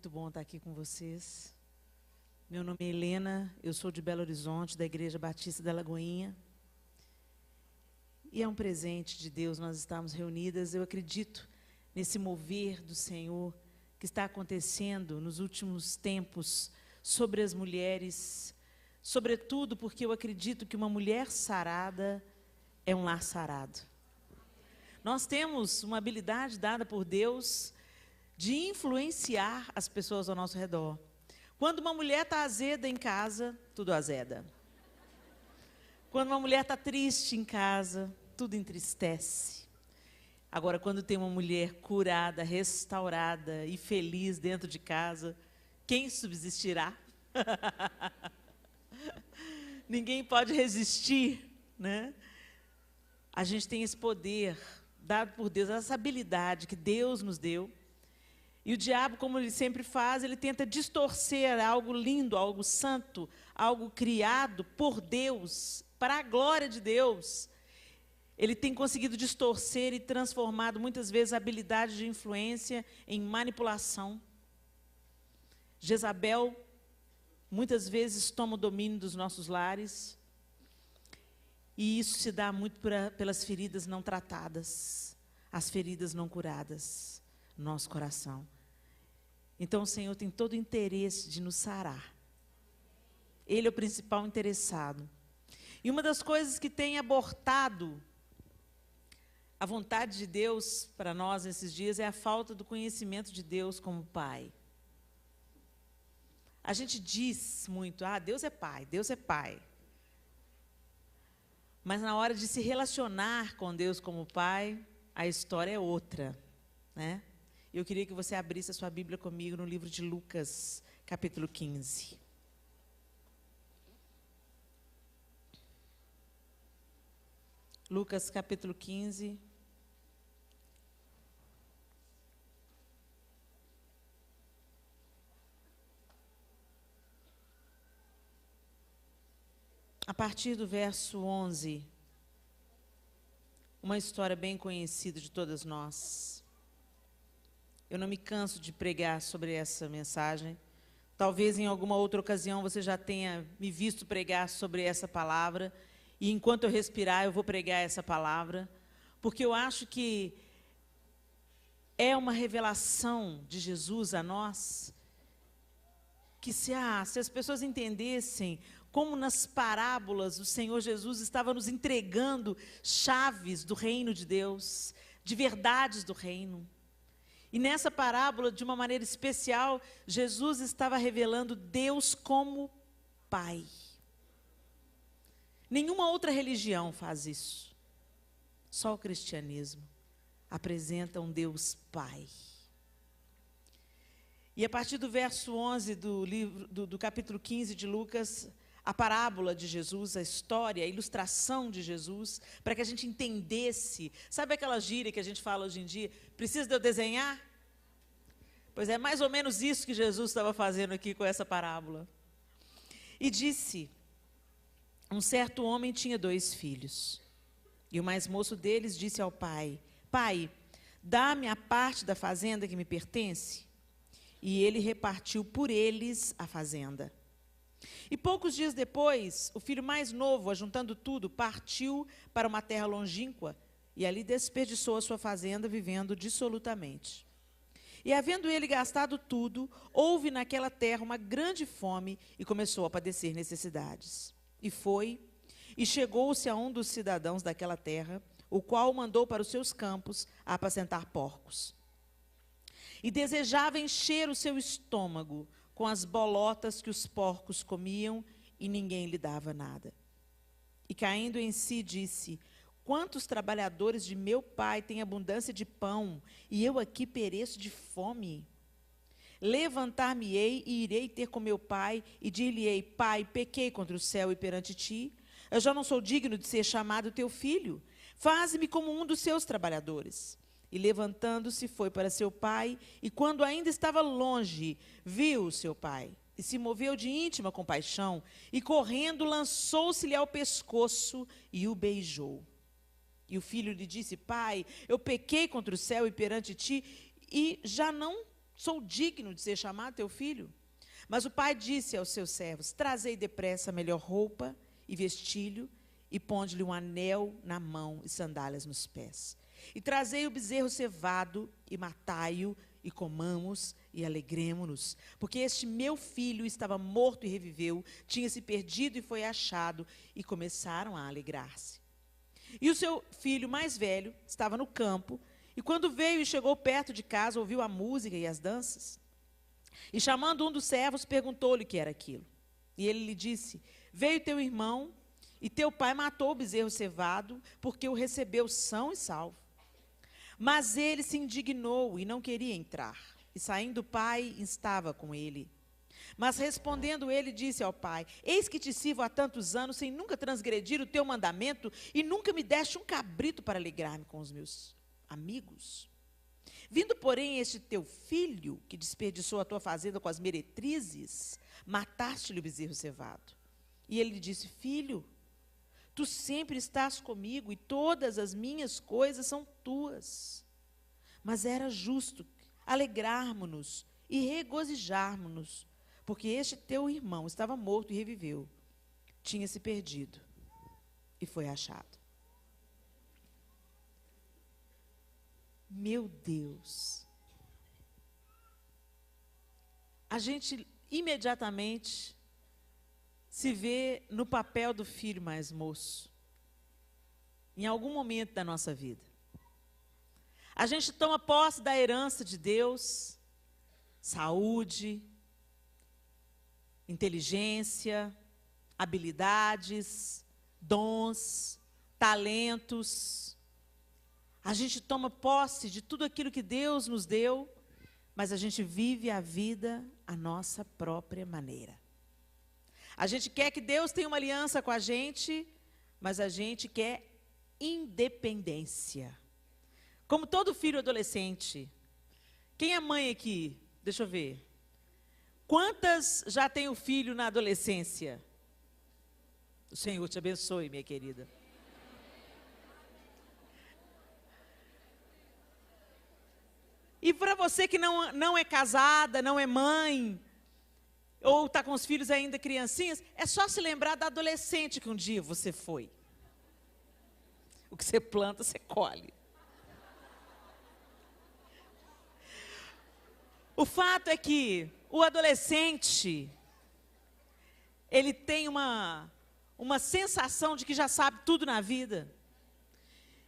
muito bom estar aqui com vocês. Meu nome é Helena, eu sou de Belo Horizonte, da Igreja Batista da Lagoinha. E é um presente de Deus nós estarmos reunidas. Eu acredito nesse mover do Senhor que está acontecendo nos últimos tempos sobre as mulheres, sobretudo porque eu acredito que uma mulher sarada é um lar sarado. Nós temos uma habilidade dada por Deus de influenciar as pessoas ao nosso redor. Quando uma mulher está azeda em casa, tudo azeda. Quando uma mulher está triste em casa, tudo entristece. Agora, quando tem uma mulher curada, restaurada e feliz dentro de casa, quem subsistirá? Ninguém pode resistir, né? A gente tem esse poder dado por Deus, essa habilidade que Deus nos deu. E o diabo, como ele sempre faz, ele tenta distorcer algo lindo, algo santo, algo criado por Deus, para a glória de Deus. Ele tem conseguido distorcer e transformado muitas vezes a habilidade de influência em manipulação. Jezabel muitas vezes toma o domínio dos nossos lares. E isso se dá muito pelas feridas não tratadas, as feridas não curadas no nosso coração. Então o Senhor tem todo o interesse de nos sarar. Ele é o principal interessado. E uma das coisas que tem abortado a vontade de Deus para nós nesses dias é a falta do conhecimento de Deus como Pai. A gente diz muito, Deus é Pai, Deus é Pai. Mas na hora de se relacionar com Deus como Pai, a história é outra, né? Eu queria que você abrisse a sua Bíblia comigo no livro de Lucas, capítulo 15. Lucas, capítulo 15. A partir do verso 11, uma história bem conhecida de todas nós. Eu não me canso de pregar sobre essa mensagem. Talvez em alguma outra ocasião você já tenha me visto pregar sobre essa palavra. E enquanto eu respirar, eu vou pregar essa palavra. Porque eu acho que é uma revelação de Jesus a nós. Que se as pessoas entendessem como nas parábolas o Senhor Jesus estava nos entregando chaves do reino de Deus, de verdades do reino. E nessa parábola, de uma maneira especial, Jesus estava revelando Deus como Pai. Nenhuma outra religião faz isso. Só o cristianismo apresenta um Deus Pai. E a partir do verso 11 do capítulo 15 de Lucas, a parábola de Jesus, a história, a ilustração de Jesus, para que a gente entendesse. Sabe aquela gíria que a gente fala hoje em dia? Precisa de eu desenhar? Pois é mais ou menos isso que Jesus estava fazendo aqui com essa parábola. E disse, um certo homem tinha 2 filhos. E o mais moço deles disse ao pai, Pai, dá-me a parte da fazenda que me pertence. E ele repartiu por eles a fazenda. E poucos dias depois, o filho mais novo, ajuntando tudo, partiu para uma terra longínqua e ali desperdiçou a sua fazenda, vivendo dissolutamente. E havendo ele gastado tudo, houve naquela terra uma grande fome e começou a padecer necessidades. E foi, e chegou-se a um dos cidadãos daquela terra, o qual o mandou para os seus campos a apacentar porcos. E desejava encher o seu estômago com as bolotas que os porcos comiam, e ninguém lhe dava nada. E caindo em si, disse, quantos trabalhadores de meu pai têm abundância de pão, e eu aqui pereço de fome? Levantar-me-ei e irei ter com meu pai, e dir-lhe-ei, Pai, pequei contra o céu e perante ti, eu já não sou digno de ser chamado teu filho, faze-me como um dos seus trabalhadores. E levantando-se, foi para seu pai, e quando ainda estava longe, viu seu pai, e se moveu de íntima compaixão, e correndo, lançou-se-lhe ao pescoço, e o beijou. E o filho lhe disse, Pai, eu pequei contra o céu e perante ti, e já não sou digno de ser chamado teu filho? Mas o pai disse aos seus servos: trazei depressa a melhor roupa e vestilho, e ponde-lhe um anel na mão e sandálias nos pés. E trazei o bezerro cevado, e matai-o, e comamos, e alegremo-nos. Porque este meu filho estava morto e reviveu, tinha se perdido e foi achado, e começaram a alegrar-se. E o seu filho mais velho estava no campo, e quando veio e chegou perto de casa, ouviu a música e as danças. E chamando um dos servos, perguntou-lhe o que era aquilo. E ele lhe disse: veio teu irmão, e teu pai matou o bezerro cevado, porque o recebeu são e salvo. Mas ele se indignou e não queria entrar. E saindo o pai, estava com ele. Mas respondendo ele, disse ao pai: eis que te sirvo há tantos anos, sem nunca transgredir o teu mandamento, e nunca me deste um cabrito para alegrar-me com os meus amigos. Vindo, porém, este teu filho, que desperdiçou a tua fazenda com as meretrizes, mataste-lhe o bezerro cevado. E ele lhe disse: filho, tu sempre estás comigo, e todas as minhas coisas são tuas. Mas era justo alegrarmos-nos e regozijarmos-nos, porque este teu irmão estava morto e reviveu, tinha se perdido e foi achado. Meu Deus! A gente imediatamente se vê no papel do filho mais moço, em algum momento da nossa vida. A gente toma posse da herança de Deus, saúde, inteligência, habilidades, dons, talentos. A gente toma posse de tudo aquilo que Deus nos deu, mas a gente vive a vida à nossa própria maneira. A gente quer que Deus tenha uma aliança com a gente, mas a gente quer independência. Como todo filho adolescente. Quem é mãe aqui? Deixa eu ver. Quantas já tem o filho na adolescência? O Senhor te abençoe, minha querida. E para você que não é casada, não é mãe, ou está com os filhos ainda criancinhas, é só se lembrar da adolescente que um dia você foi. O que você planta, você colhe. O fato é que o adolescente, ele tem uma sensação de que já sabe tudo na vida,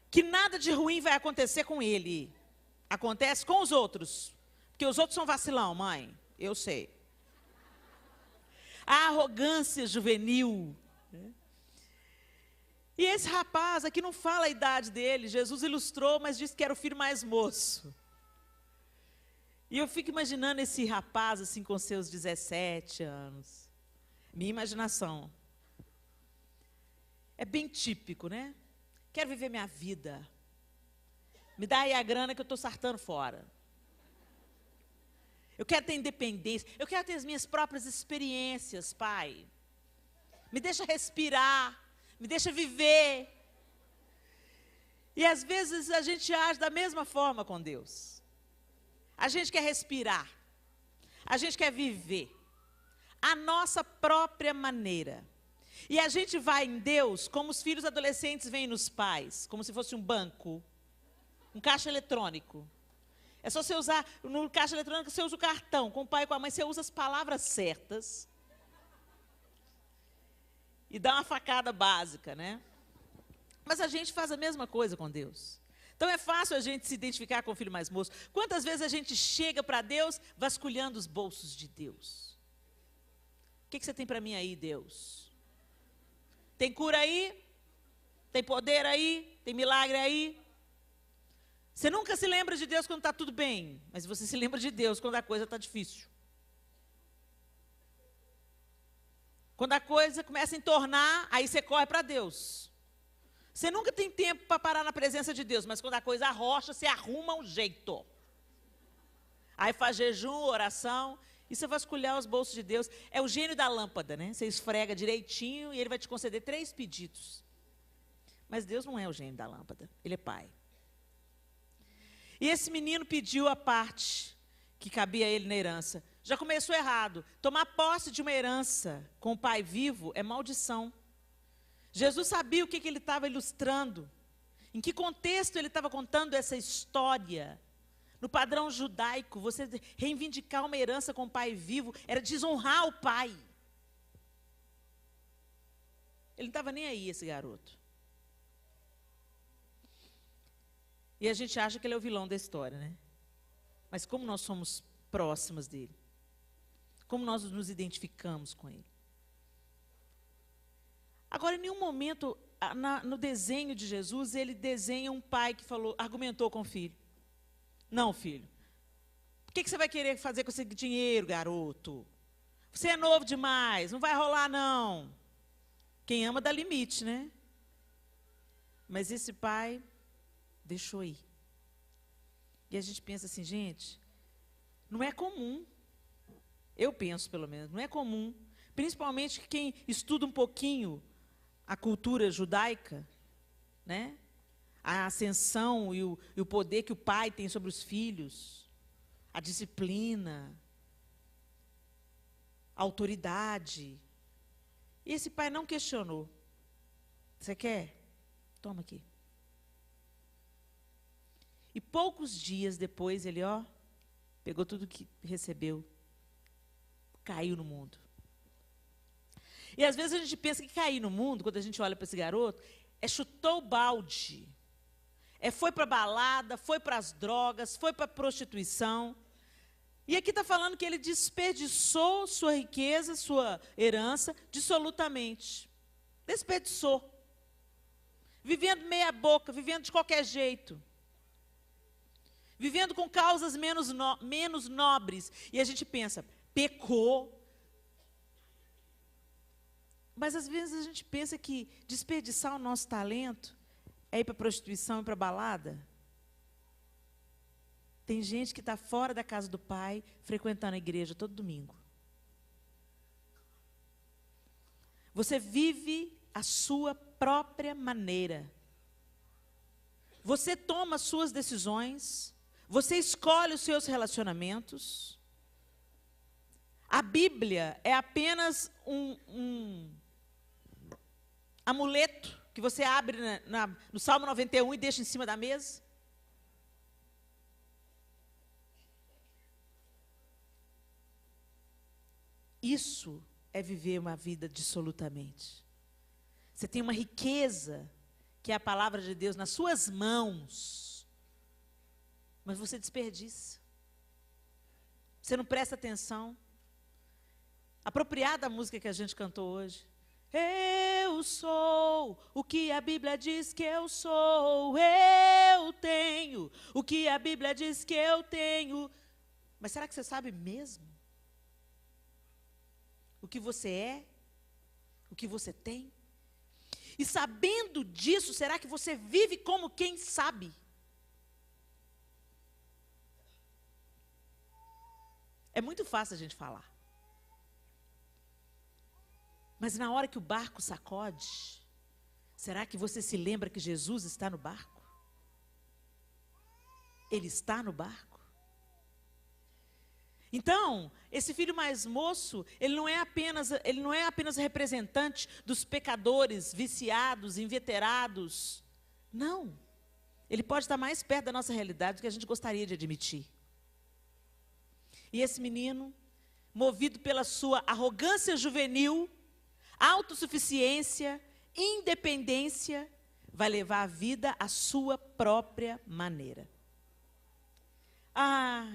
que nada de ruim vai acontecer com ele. Acontece com os outros, porque os outros são vacilão, mãe, eu sei. A arrogância juvenil. E esse rapaz aqui não fala a idade dele, Jesus ilustrou, mas disse que era o filho mais moço. E eu fico imaginando esse rapaz assim com seus 17 anos. Minha imaginação. É bem típico, né? Quero viver minha vida. Me dá aí a grana que eu estou sartando fora. Eu quero ter independência. Eu quero ter as minhas próprias experiências, pai. Me deixa respirar. Me deixa viver. E às vezes a gente age da mesma forma com Deus. A gente quer respirar. A gente quer viver. A nossa própria maneira. E a gente vai em Deus como os filhos adolescentes vêm nos pais. Como se fosse um banco. Um caixa eletrônico. É só você usar, no caixa eletrônico você usa o cartão, com o pai e com a mãe, você usa as palavras certas. E dá uma facada básica, né? Mas a gente faz a mesma coisa com Deus. Então é fácil a gente se identificar com o filho mais moço. Quantas vezes a gente chega para Deus vasculhando os bolsos de Deus? O que você tem para mim aí, Deus? Tem cura aí? Tem poder aí? Tem milagre aí? Você nunca se lembra de Deus quando está tudo bem, mas você se lembra de Deus quando a coisa está difícil. Quando a coisa começa a entornar, aí você corre para Deus. Você nunca tem tempo para parar na presença de Deus, mas quando a coisa arrocha, você arruma um jeito. Aí faz jejum, oração, e você vasculhar os bolsos de Deus. É o gênio da lâmpada, né? Você esfrega direitinho e ele vai te conceder 3 pedidos. Mas Deus não é o gênio da lâmpada, ele é pai. E esse menino pediu a parte que cabia a ele na herança. Já começou errado. Tomar posse de uma herança com o pai vivo é maldição. Jesus sabia o que ele estava ilustrando. Em que contexto ele estava contando essa história? No padrão judaico, você reivindicar uma herança com o pai vivo era desonrar o pai. Ele não estava nem aí, esse garoto. E a gente acha que ele é o vilão da história, né? Mas como nós somos próximas dele? Como nós nos identificamos com ele? Agora, em nenhum momento, no desenho de Jesus, ele desenha um pai que argumentou com o filho. Não, filho. O que você vai querer fazer com esse dinheiro, garoto? Você é novo demais, não vai rolar, não. Quem ama dá limite, né? Mas esse pai deixou ir. E a gente pensa assim, gente, não é comum. Eu penso, pelo menos, não é comum. Principalmente quem estuda um pouquinho a cultura judaica, né? A ascensão e o poder que o pai tem sobre os filhos, a disciplina, a autoridade. E esse pai não questionou. Você quer? Toma aqui. E poucos dias depois, ele, pegou tudo que recebeu, caiu no mundo. E às vezes a gente pensa que cair no mundo, quando a gente olha para esse garoto, chutou o balde. Foi para a balada, foi para as drogas, foi para a prostituição. E aqui está falando que ele desperdiçou sua riqueza, sua herança, dissolutamente. Desperdiçou. Vivendo meia boca, vivendo de qualquer jeito. Vivendo com causas menos nobres. E a gente pensa, pecou. Mas às vezes a gente pensa que desperdiçar o nosso talento é ir para a prostituição e para a balada. Tem gente que está fora da casa do pai, frequentando a igreja todo domingo. Você vive a sua própria maneira. Você toma as suas decisões, você escolhe os seus relacionamentos. A Bíblia é apenas um amuleto que você abre no Salmo 91 e deixa em cima da mesa. Isso é viver uma vida dissolutamente. Você tem uma riqueza, que é a palavra de Deus, nas suas mãos, mas você desperdiça. Você não presta atenção. Apropriada a música que a gente cantou hoje. Eu sou o que a Bíblia diz que eu sou. Eu tenho o que a Bíblia diz que eu tenho. Mas será que você sabe mesmo? O que você é? O que você tem? E sabendo disso, será que você vive como quem sabe? É muito fácil a gente falar. Mas na hora que o barco sacode, será que você se lembra que Jesus está no barco? Ele está no barco? Então, esse filho mais moço, ele não é apenas representante dos pecadores, viciados, inveterados. Não. Ele pode estar mais perto da nossa realidade do que a gente gostaria de admitir. E esse menino, movido pela sua arrogância juvenil, autossuficiência, independência, vai levar a vida à sua própria maneira.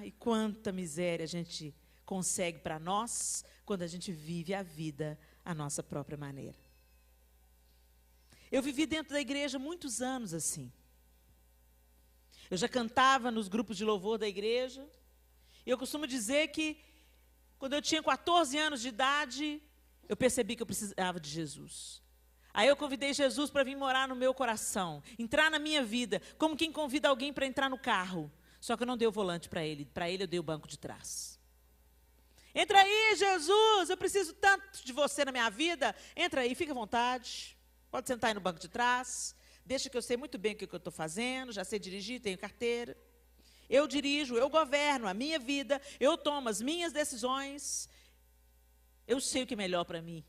E quanta miséria a gente consegue para nós quando a gente vive a vida à nossa própria maneira. Eu vivi dentro da igreja muitos anos assim. Eu já cantava nos grupos de louvor da igreja. E eu costumo dizer que, quando eu tinha 14 anos de idade, eu percebi que eu precisava de Jesus. Aí eu convidei Jesus para vir morar no meu coração, entrar na minha vida, como quem convida alguém para entrar no carro. Só que eu não dei o volante para ele eu dei o banco de trás. Entra aí, Jesus, eu preciso tanto de você na minha vida. Entra aí, fica à vontade. Pode sentar aí no banco de trás. Deixa que eu sei muito bem o que eu estou fazendo, já sei dirigir, tenho carteira. eu dirijo, eu governo a minha vida, eu tomo as minhas decisões, eu sei o que é melhor para mim.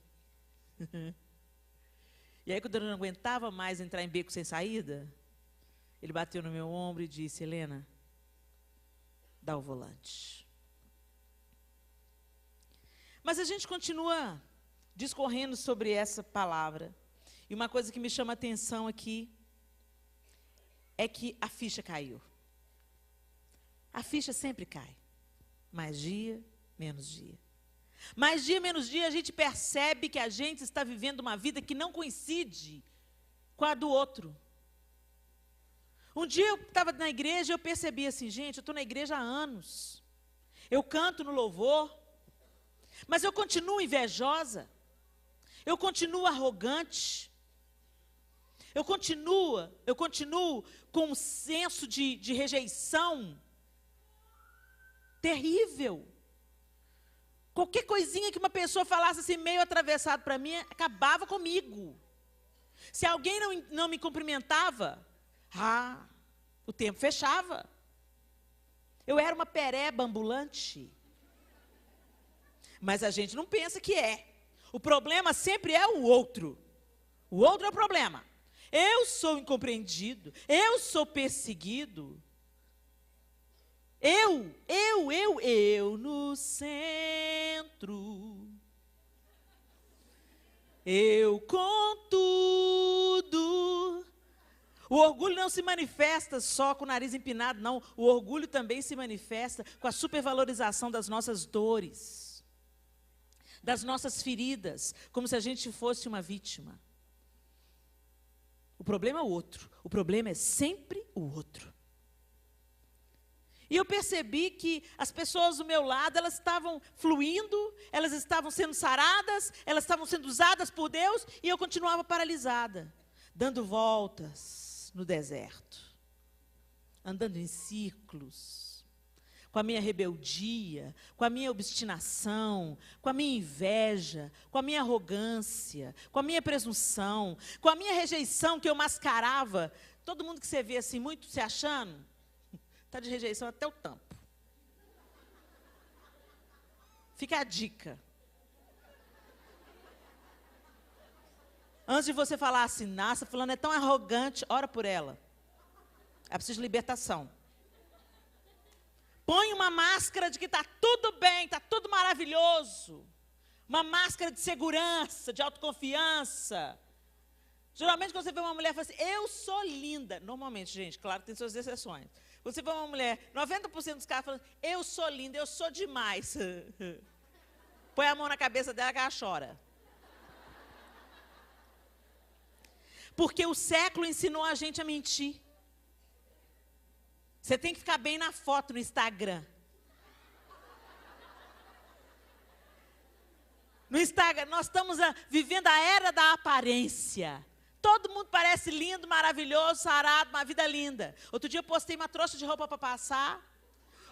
E aí, quando eu não aguentava mais entrar em beco sem saída, ele bateu no meu ombro e disse: Helena, dá o volante. Mas a gente continua discorrendo sobre essa palavra. E uma coisa que me chama a atenção aqui é que a ficha caiu. A ficha sempre cai. Mais dia, menos dia. Mais dia, menos dia, a gente percebe que a gente está vivendo uma vida que não coincide com a do outro. Um dia eu estava na igreja e eu percebi assim, gente, eu estou na igreja há anos. Eu canto no louvor, mas eu continuo invejosa. Eu continuo arrogante. Eu continuo com um senso de rejeição terrível. Qualquer coisinha que uma pessoa falasse assim, meio atravessado para mim, acabava comigo. Se alguém não me cumprimentava, o tempo fechava. Eu era uma pereba ambulante. Mas a gente não pensa que é. O problema sempre é o outro. O outro é o problema. Eu sou incompreendido. Eu sou perseguido. Eu no centro. Eu com tudo. O orgulho não se manifesta só com o nariz empinado, não. O orgulho também se manifesta com a supervalorização das nossas dores, das nossas feridas, como se a gente fosse uma vítima. O problema é o outro. O problema é sempre o outro. E eu percebi que as pessoas do meu lado, elas estavam fluindo, elas estavam sendo saradas, elas estavam sendo usadas por Deus, e eu continuava paralisada, dando voltas no deserto, andando em círculos, com a minha rebeldia, com a minha obstinação, com a minha inveja, com a minha arrogância, com a minha presunção, com a minha rejeição que eu mascarava. Todo mundo que você vê assim, muito se achando, está de rejeição até o tampo. Fica a dica. Antes de você falar assim, nossa, fulano é tão arrogante, ora por ela. Ela precisa de libertação. Põe uma máscara de que está tudo bem, está tudo maravilhoso. Uma máscara de segurança, de autoconfiança. Geralmente, quando você vê uma mulher, fala assim, eu sou linda. Normalmente, gente, claro que tem suas exceções. Você vê uma mulher, 90% dos caras falam, eu sou linda, eu sou demais. Põe a mão na cabeça dela que ela chora. Porque o século ensinou a gente a mentir. Você tem que ficar bem na foto no Instagram. No Instagram, nós estamos vivendo a era da aparência. Todo mundo parece lindo, maravilhoso, sarado, uma vida linda. Outro dia eu postei uma trouxa de roupa para passar.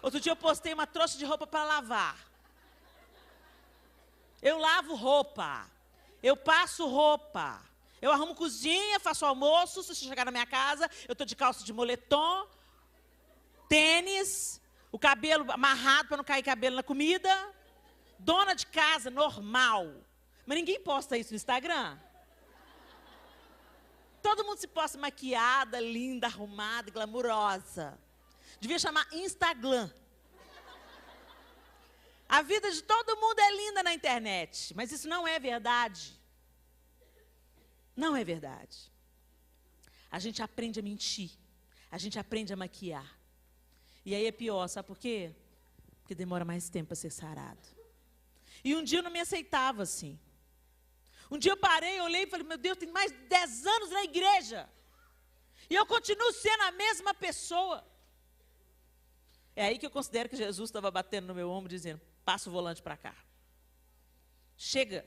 Outro dia eu postei uma trouxa de roupa para lavar. Eu lavo roupa. Eu passo roupa. Eu arrumo cozinha, faço almoço. Se você chegar na minha casa, eu estou de calça de moletom, tênis, o cabelo amarrado para não cair cabelo na comida. Dona de casa, normal. Mas ninguém posta isso no Instagram. Todo mundo se posta maquiada, linda, arrumada, glamurosa. Devia chamar Instagram. A vida de todo mundo é linda na internet, mas isso não é verdade. Não é verdade. A gente aprende a mentir. A gente aprende a maquiar. E aí é pior, sabe por quê? Porque demora mais tempo para ser sarado. E um dia eu não me aceitava assim. Um dia eu parei, olhei e falei, meu Deus, tem mais de 10 anos na igreja. E eu continuo sendo a mesma pessoa. É aí que eu considero que Jesus estava batendo no meu ombro, dizendo, passa o volante para cá. Chega,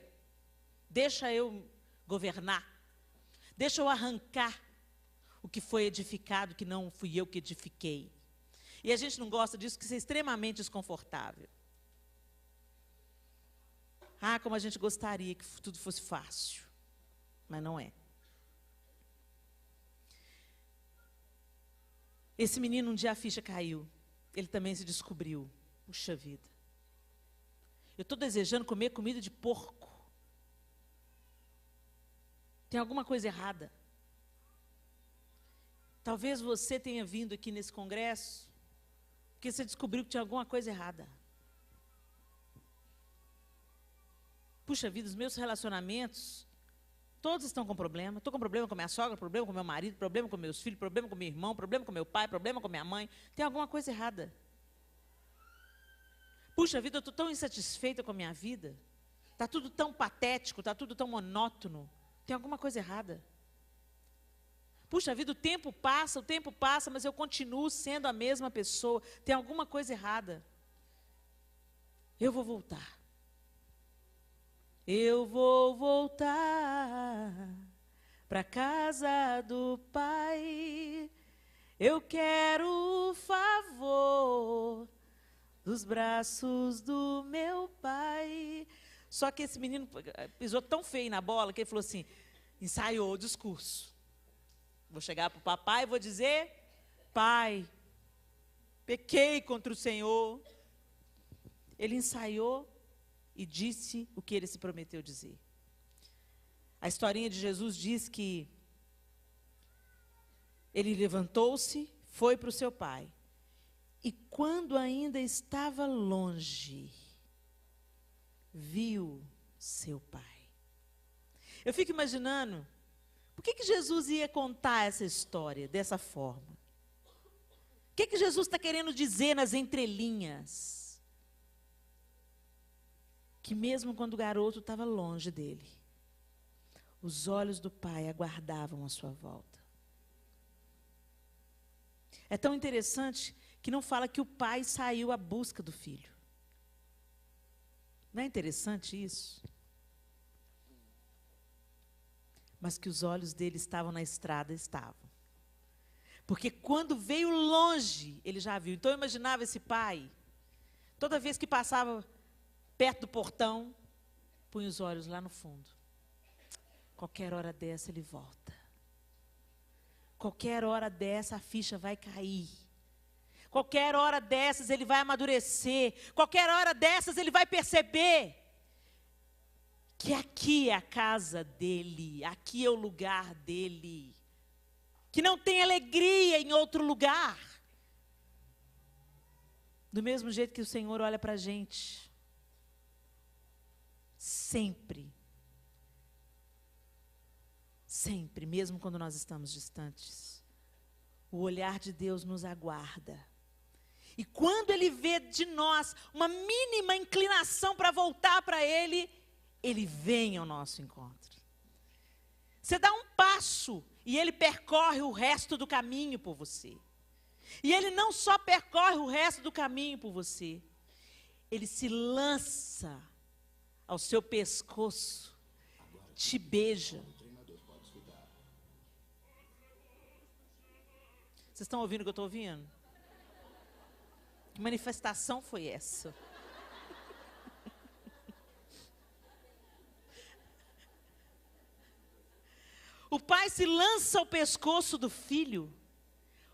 deixa eu governar. Deixa eu arrancar o que foi edificado, que não fui eu que edifiquei. E a gente não gosta disso, porque isso é extremamente desconfortável. Como a gente gostaria que tudo fosse fácil. Mas não é. Esse menino, um dia a ficha caiu. ele também se descobriu. Puxa vida. Eu estou desejando comer comida de porco. Tem alguma coisa errada. Talvez você tenha vindo aqui nesse congresso porque você descobriu que tinha alguma coisa errada. Puxa vida, os meus relacionamentos, todos estão com problema. Estou com problema com minha sogra, problema com meu marido, problema com meus filhos, problema com meu irmão, problema com meu pai, problema com minha mãe. Tem alguma coisa errada. Puxa vida, eu estou tão insatisfeita com a minha vida. Está tudo tão patético, está tudo tão monótono. Tem alguma coisa errada. Puxa vida, o tempo passa, mas eu continuo sendo a mesma pessoa. Tem alguma coisa errada. Eu vou voltar. Eu vou voltar para a casa do Pai. Eu quero o favor dos braços do meu Pai. Só que esse menino pisou tão feio na bola que ele falou assim, ensaiou o discurso. Vou chegar para o papai e vou dizer, Pai, pequei contra o Senhor. Ele ensaiou e disse o que ele se prometeu dizer. A historinha de Jesus diz que ele levantou-se, foi para o seu pai. E quando ainda estava longe, viu seu pai. Eu fico imaginando, por que Jesus ia contar essa história dessa forma? O que Jesus está querendo dizer nas entrelinhas? Que mesmo quando o garoto estava longe dele, os olhos do pai aguardavam a sua volta. É tão interessante que não fala que o pai saiu à busca do filho. Não é interessante isso? Mas que os olhos dele estavam na estrada, estavam. Porque quando veio longe, ele já viu. Então eu imaginava esse pai, toda vez que passava perto do portão, punha os olhos lá no fundo. Qualquer hora dessa ele volta. Qualquer hora dessa a ficha vai cair. Qualquer hora dessas ele vai amadurecer. Qualquer hora dessas ele vai perceber que aqui é a casa dele, aqui é o lugar dele. Que não tem alegria em outro lugar. Do mesmo jeito que o Senhor olha para a gente. Sempre. Sempre, mesmo quando nós estamos distantes. O olhar de Deus nos aguarda. E quando Ele vê de nós uma mínima inclinação para voltar para Ele, Ele vem ao nosso encontro. Você dá um passo e Ele percorre o resto do caminho por você. E Ele não só percorre o resto do caminho por você, Ele se lança ao seu pescoço, te beija. Vocês estão ouvindo o que eu estou ouvindo? Que manifestação foi essa? O pai se lança ao pescoço do filho,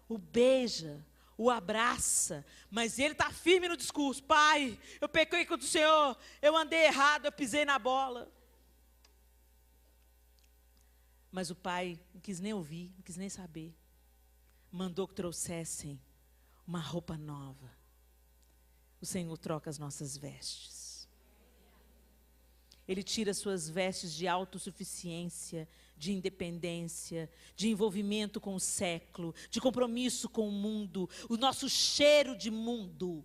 o beija, o abraça, mas ele está firme no discurso. Pai, eu pequei contra o Senhor, eu andei errado, eu pisei na bola. Mas o pai não quis nem ouvir, não quis nem saber. Mandou que trouxessem uma roupa nova. O Senhor troca as nossas vestes. Ele tira suas vestes de autossuficiência, de independência, de envolvimento com o século, de compromisso com o mundo, o nosso cheiro de mundo.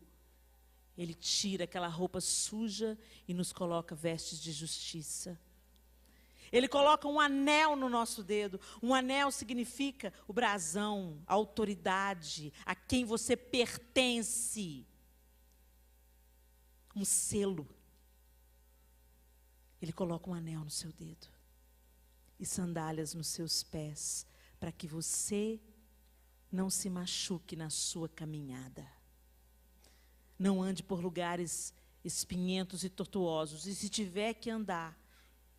Ele tira aquela roupa suja e nos coloca vestes de justiça. Ele coloca um anel no nosso dedo. Um anel significa o brasão, a autoridade, a quem você pertence. Um selo. Ele coloca um anel no seu dedo e sandálias nos seus pés, para que você não se machuque na sua caminhada. Não ande por lugares espinhentos e tortuosos. E se tiver que andar,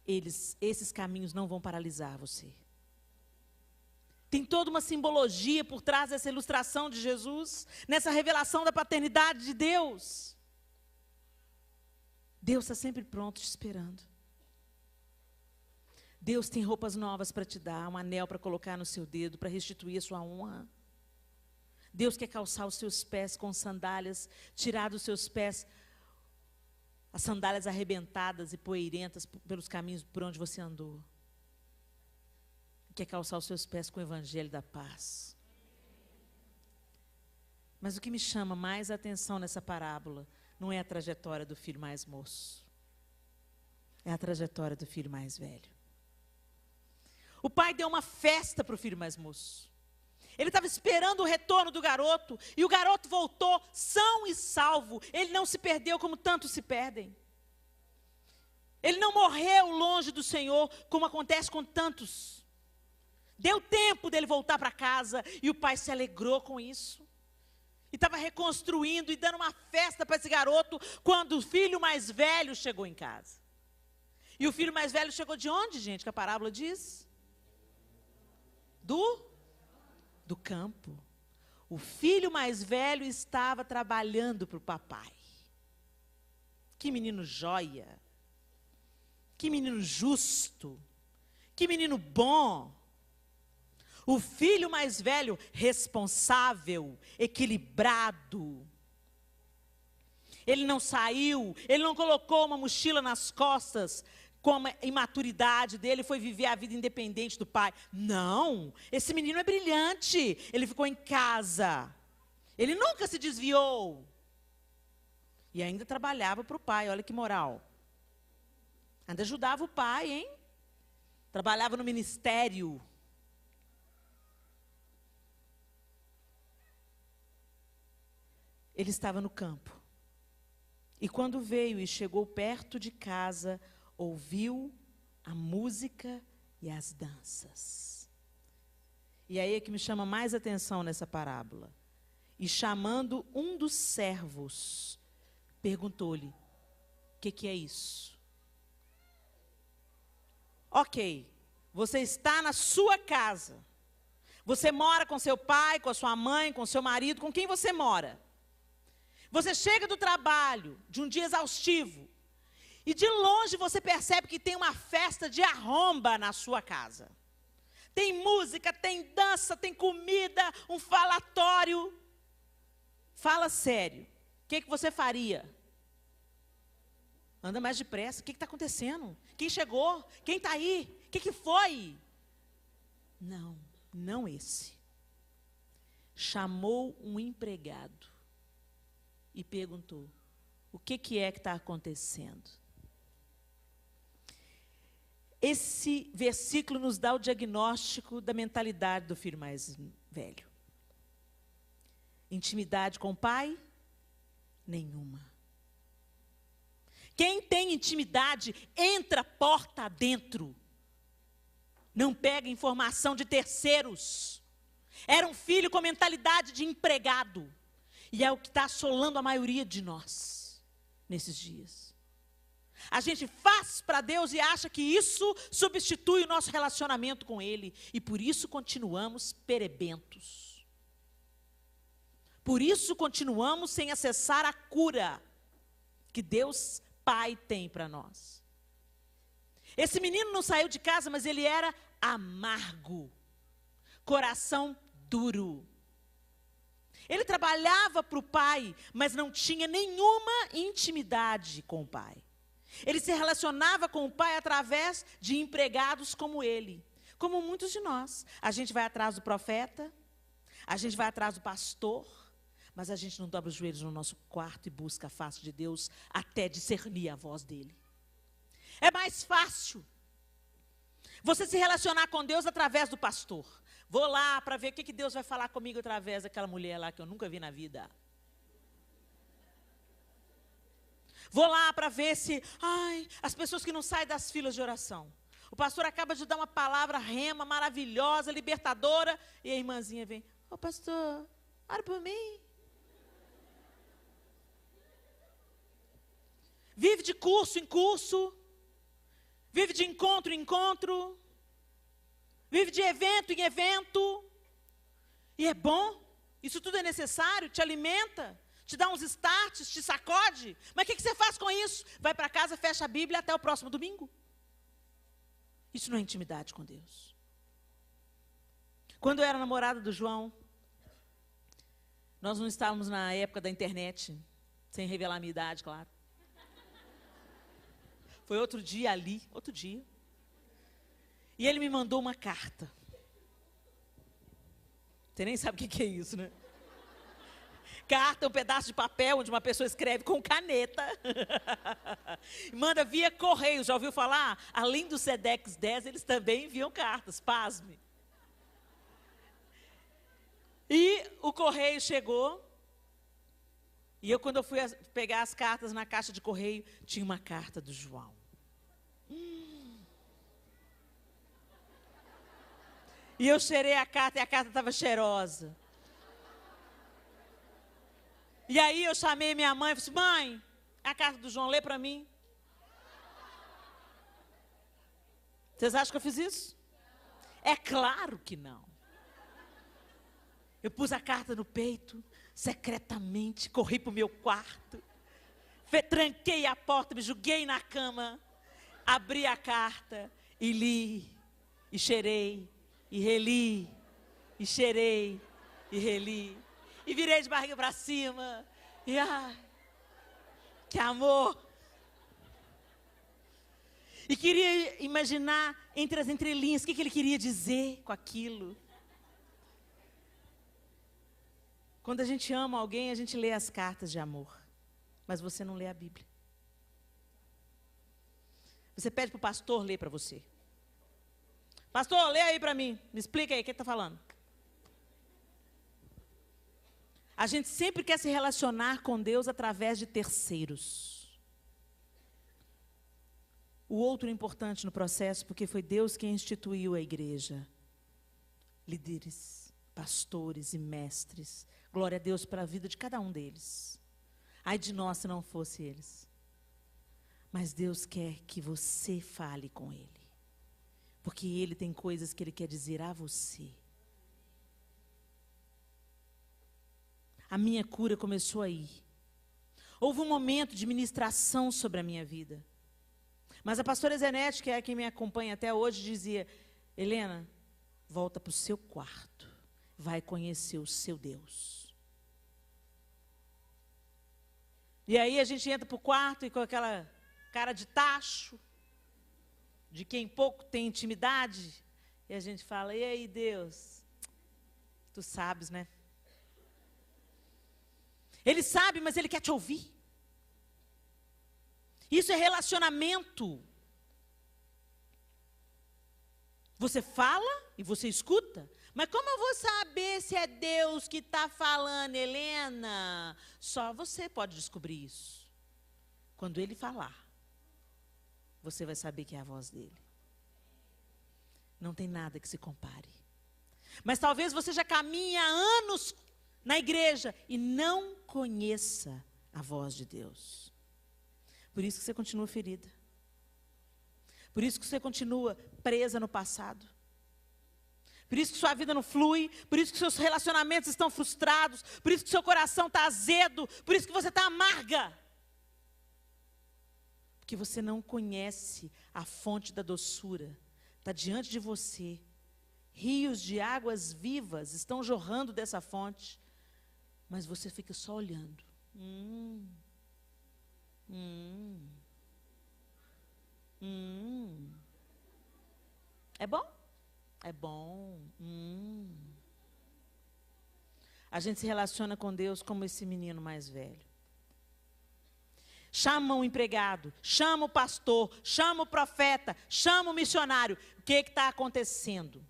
esses caminhos não vão paralisar você. Tem toda uma simbologia por trás dessa ilustração de Jesus, nessa revelação da paternidade de Deus. Deus está sempre pronto, te esperando. Deus tem roupas novas para te dar, um anel para colocar no seu dedo, para restituir a sua honra. Deus quer calçar os seus pés com sandálias, tirar dos seus pés as sandálias arrebentadas e poeirentas pelos caminhos por onde você andou. Quer calçar os seus pés com o evangelho da paz. Mas o que me chama mais a atenção nessa parábola não é a trajetória do filho mais moço. É a trajetória do filho mais velho. O pai deu uma festa para o filho mais moço. Ele estava esperando o retorno do garoto, e o garoto voltou são e salvo. Ele não se perdeu como tantos se perdem. Ele não morreu longe do Senhor, como acontece com tantos. Deu tempo dele voltar para casa, e o pai se alegrou com isso. E estava reconstruindo e dando uma festa para esse garoto, quando o filho mais velho chegou em casa. E o filho mais velho chegou de onde, gente, que a parábola diz? Do campo. O filho mais velho estava trabalhando para o papai. Que menino joia. Que menino justo. Que menino bom. O filho mais velho, responsável, equilibrado. Ele não saiu, ele não colocou uma mochila nas costas, com a imaturidade dele, foi viver a vida independente do pai. Não, esse menino é brilhante. Ele ficou em casa. Ele nunca se desviou. E ainda trabalhava para o pai, olha que moral. Ainda ajudava o pai, hein? Trabalhava no ministério. Ele estava no campo. E quando veio e chegou perto de casa, ouviu a música e as danças. E aí é que me chama mais atenção nessa parábola. E chamando um dos servos, perguntou-lhe, o que é isso? Ok, você está na sua casa. Você mora com seu pai, com a sua mãe, com seu marido, com quem você mora. Você chega do trabalho, de um dia exaustivo, e de longe você percebe que tem uma festa de arromba na sua casa. Tem música, tem dança, tem comida, um falatório. Fala sério. O que você faria? Anda mais depressa. O que está acontecendo? Quem chegou? Quem está aí? O que foi? Não esse. Chamou um empregado e perguntou, o que é que está acontecendo? Esse versículo nos dá o diagnóstico da mentalidade do filho mais velho. Intimidade com o pai? Nenhuma. Quem tem intimidade, entra porta adentro. Não pega informação de terceiros. Era um filho com mentalidade de empregado. E é o que está assolando a maioria de nós, nesses dias. A gente faz para Deus e acha que isso substitui o nosso relacionamento com Ele. E por isso continuamos perebentos. Por isso continuamos sem acessar a cura que Deus Pai tem para nós. Esse menino não saiu de casa, mas ele era amargo. Coração duro. Ele trabalhava para o pai, mas não tinha nenhuma intimidade com o pai. Ele se relacionava com o pai através de empregados como ele. Como muitos de nós. A gente vai atrás do profeta, a gente vai atrás do pastor, mas a gente não dobra os joelhos no nosso quarto e busca a face de Deus até discernir a voz dele. É mais fácil você se relacionar com Deus através do pastor. Vou lá para ver o que Deus vai falar comigo através daquela mulher lá que eu nunca vi na vida. Vou lá para ver se, as pessoas que não saem das filas de oração. O pastor acaba de dar uma palavra rema, maravilhosa, libertadora, e a irmãzinha vem, pastor, ora por mim. Vive de curso em curso, vive de encontro em encontro. Vive de evento em evento. E é bom. Isso tudo é necessário, te alimenta, te dá uns starts, te sacode. Mas o que você faz com isso? Vai para casa, fecha a Bíblia até o próximo domingo. Isso não é intimidade com Deus. Quando eu era namorada do João, nós não estávamos na época da internet, sem revelar a minha idade, claro. Foi outro dia ali, outro dia. E ele me mandou uma carta. Você nem sabe o que é isso, né? Carta é um pedaço de papel onde uma pessoa escreve com caneta. Manda via correio. Já ouviu falar? Além do Sedex 10, eles também enviam cartas. Pasme. E o correio chegou. E quando eu fui pegar as cartas na caixa de correio, tinha uma carta do João. E eu cheirei a carta e a carta estava cheirosa. E aí eu chamei minha mãe e falei assim, mãe, a carta do João, lê para mim. Vocês acham que eu fiz isso? É claro que não. Eu pus a carta no peito, secretamente, corri para o meu quarto, tranquei a porta, me joguei na cama, abri a carta e li, e cheirei, e reli, e cheirei, e reli, e virei de barriga para cima, e ai, que amor! E queria imaginar entre as entrelinhas o que ele queria dizer com aquilo. Quando a gente ama alguém, a gente lê as cartas de amor, mas você não lê a Bíblia. Você pede para o pastor ler para você. Pastor, lê aí para mim, me explica aí o que ele está falando. A gente sempre quer se relacionar com Deus através de terceiros. O outro importante no processo, porque foi Deus quem instituiu a igreja. Líderes, pastores e mestres. Glória a Deus pela vida de cada um deles. Ai de nós se não fosse eles. Mas Deus quer que você fale com Ele. Porque Ele tem coisas que Ele quer dizer a você. A minha cura começou aí. Houve um momento de ministração sobre a minha vida. Mas a pastora Zenete, que é quem me acompanha até hoje, dizia, Helena, volta para o seu quarto. Vai conhecer o seu Deus. E aí a gente entra para o quarto e com aquela cara de tacho, de quem pouco tem intimidade, e a gente fala, e aí Deus, tu sabes, né? Ele sabe, mas Ele quer te ouvir. Isso é relacionamento. Você fala e você escuta. Mas como eu vou saber se é Deus que está falando, Helena? Só você pode descobrir isso. Quando Ele falar, você vai saber que é a voz dEle. Não tem nada que se compare. Mas talvez você já caminhe há anos na igreja e não conheça a voz de Deus. Por isso que você continua ferida. Por isso que você continua presa no passado. Por isso que sua vida não flui. Por isso que seus relacionamentos estão frustrados. Por isso que seu coração está azedo. Por isso que você está amarga. Porque você não conhece a fonte da doçura. Está diante de você. Rios de águas vivas estão jorrando dessa fonte. Mas você fica só olhando. É bom? É bom. A gente se relaciona com Deus como esse menino mais velho. Chama o empregado, chama o pastor, chama o profeta, chama o missionário. O que está acontecendo?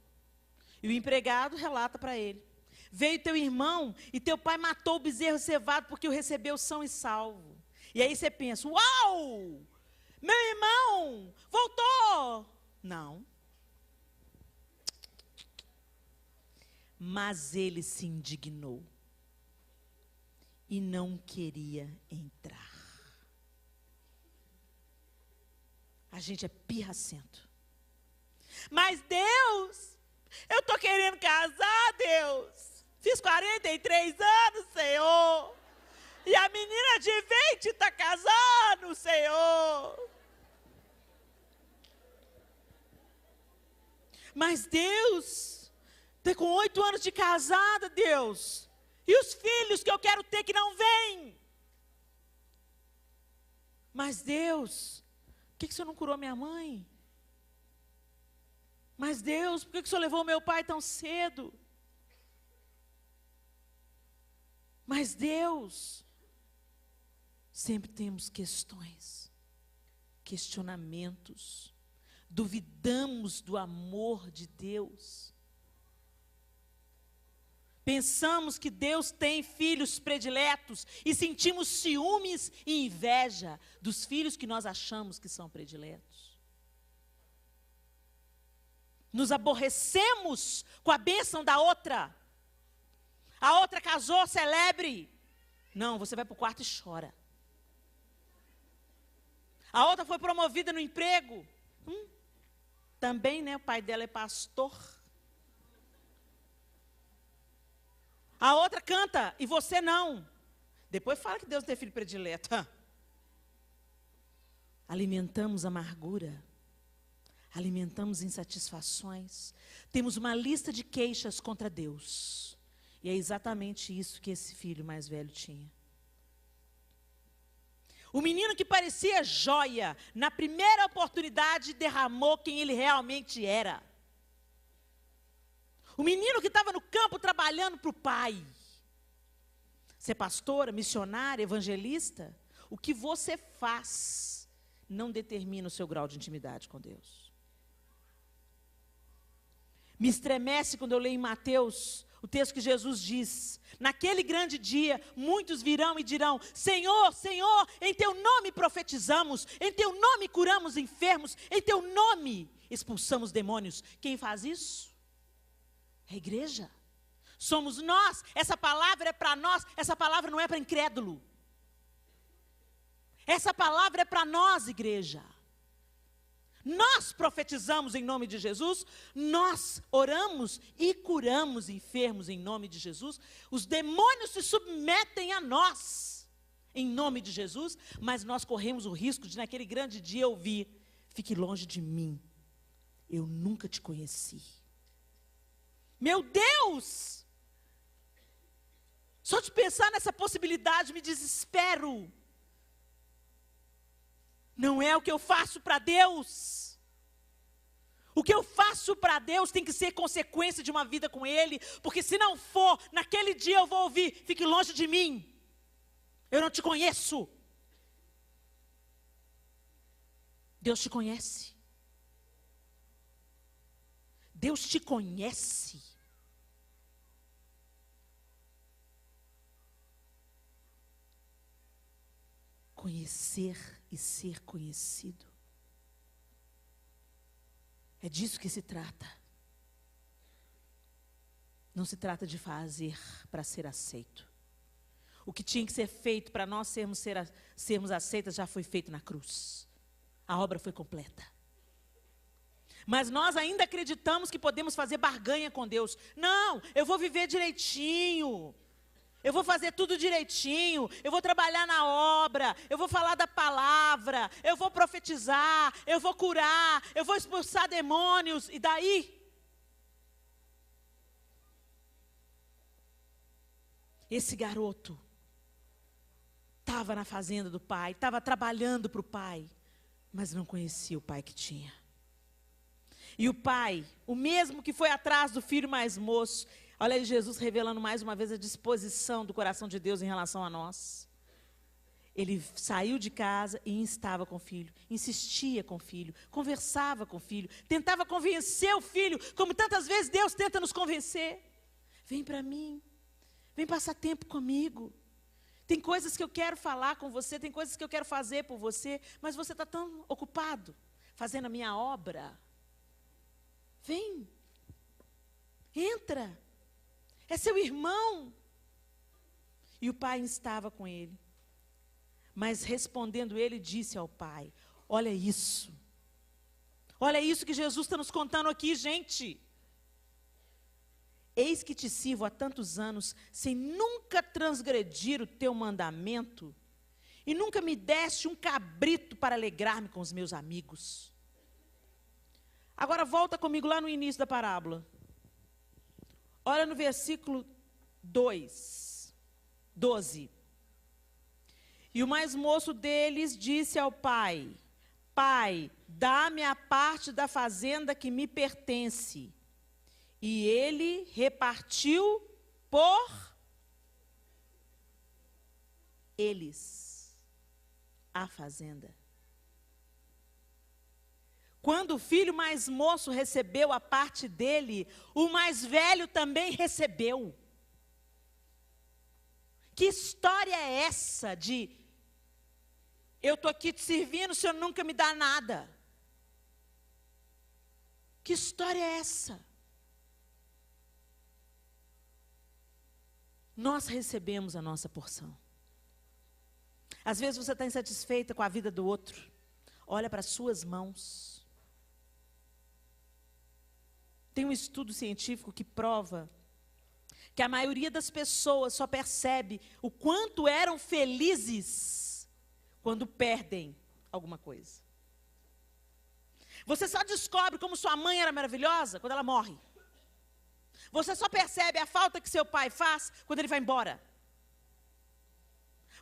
E o empregado relata para ele. Veio teu irmão e teu pai matou o bezerro cevado porque o recebeu são e salvo. E aí você pensa, uau, meu irmão voltou. Não. Mas ele se indignou e não queria entrar. A gente é pirracento. Mas Deus Eu estou querendo casar, Deus. Fiz 43 anos, Senhor. E a menina de 20 está casando, Senhor. Mas Deus, com 8 anos de casada, Deus. E os filhos que eu quero ter que não vêm. Mas Deus, por que o Senhor não curou minha mãe? Mas Deus, por que o Senhor levou meu pai tão cedo? Mas Deus, sempre temos questões, questionamentos, duvidamos do amor de Deus. Pensamos que Deus tem filhos prediletos e sentimos ciúmes e inveja dos filhos que nós achamos que são prediletos. Nos aborrecemos com a bênção da outra. A outra casou, celebre. Não, você vai para o quarto e chora. A outra foi promovida no emprego. Também, né? O pai dela é pastor. A outra canta e você não. Depois fala que Deus tem filho predileto. Alimentamos amargura. Alimentamos insatisfações. Temos uma lista de queixas contra Deus. E é exatamente isso que esse filho mais velho tinha. O menino que parecia joia, na primeira oportunidade derramou quem ele realmente era. O menino que estava no campo trabalhando para o pai. Ser pastora, missionária, evangelista, o que você faz não determina o seu grau de intimidade com Deus. Me estremece quando eu leio em Mateus o texto que Jesus diz: naquele grande dia, muitos virão e dirão: Senhor, Senhor, em teu nome profetizamos, em teu nome curamos enfermos, em teu nome expulsamos demônios. Quem faz isso? É a igreja. Somos nós. Essa palavra é para nós. Essa palavra não é para incrédulo. Essa palavra é para nós, igreja. Nós profetizamos em nome de Jesus. Nós oramos e curamos enfermos em nome de Jesus. Os demônios se submetem a nós em nome de Jesus. Mas nós corremos o risco de naquele grande dia ouvir: fique longe de mim, eu nunca te conheci. Meu Deus! Só de pensar nessa possibilidade me desespero. Não é o que eu faço para Deus. O que eu faço para Deus tem que ser consequência de uma vida com Ele, porque se não for, naquele dia eu vou ouvir: fique longe de mim, eu não te conheço. Deus te conhece. Deus te conhece. Conhecer e ser conhecido. É disso que se trata. Não se trata de fazer para ser aceito. O que tinha que ser feito para nós sermos aceitas já foi feito na cruz. A obra foi completa. Mas nós ainda acreditamos que podemos fazer barganha com Deus. Não, eu vou viver direitinho. Eu vou fazer tudo direitinho. Eu vou trabalhar na obra. Eu vou falar da palavra. Eu vou profetizar. Eu vou curar. Eu vou expulsar demônios. E daí? Esse garoto estava na fazenda do pai. Estava trabalhando para o pai. Mas não conhecia o pai que tinha. E o pai, o mesmo que foi atrás do filho mais moço, olha aí Jesus revelando mais uma vez a disposição do coração de Deus em relação a nós. Ele saiu de casa e instava com o filho, insistia com o filho, conversava com o filho, tentava convencer o filho, como tantas vezes Deus tenta nos convencer. Vem para mim, vem passar tempo comigo. Tem coisas que eu quero falar com você, tem coisas que eu quero fazer por você, mas você está tão ocupado fazendo a minha obra. Vem, entra, é seu irmão. E o pai estava com ele. Mas respondendo ele, disse ao pai: olha isso que Jesus está nos contando aqui, gente. Eis que te sirvo há tantos anos, sem nunca transgredir o teu mandamento, e nunca me deste um cabrito para alegrar-me com os meus amigos. Agora volta comigo lá no início da parábola. Olha no versículo 12. E o mais moço deles disse ao pai: Pai, dá-me a parte da fazenda que me pertence. E ele repartiu por eles a fazenda. Quando o filho mais moço recebeu a parte dele, o mais velho também recebeu. Que história é essa de eu estou aqui te servindo, o senhor nunca me dá nada? Que história é essa? Nós recebemos a nossa porção. Às vezes você está insatisfeita com a vida do outro. Olha para as suas mãos. Tem um estudo científico que prova que a maioria das pessoas só percebe o quanto eram felizes quando perdem alguma coisa. Você só descobre como sua mãe era maravilhosa quando ela morre. Você só percebe a falta que seu pai faz quando ele vai embora.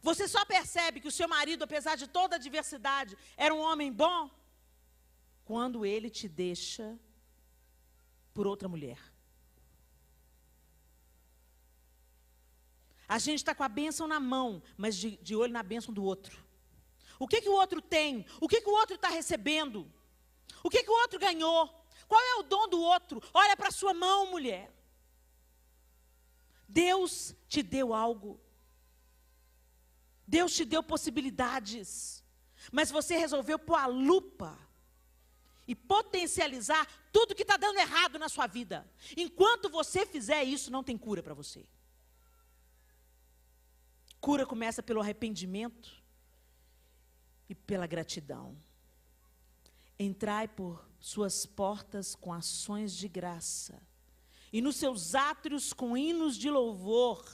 Você só percebe que o seu marido, apesar de toda a adversidade, era um homem bom quando ele te deixa por outra mulher. A gente está com a bênção na mão, mas de olho na bênção do outro. O que o outro tem? O que o outro está recebendo? O que o outro ganhou? Qual é o dom do outro? Olha para a sua mão, mulher. Deus te deu algo. Deus te deu possibilidades. Mas você resolveu pôr a lupa e potencializar tudo que está dando errado na sua vida. Enquanto você fizer isso, não tem cura para você. Cura começa pelo arrependimento e pela gratidão. Entrai por suas portas com ações de graça, e nos seus átrios com hinos de louvor.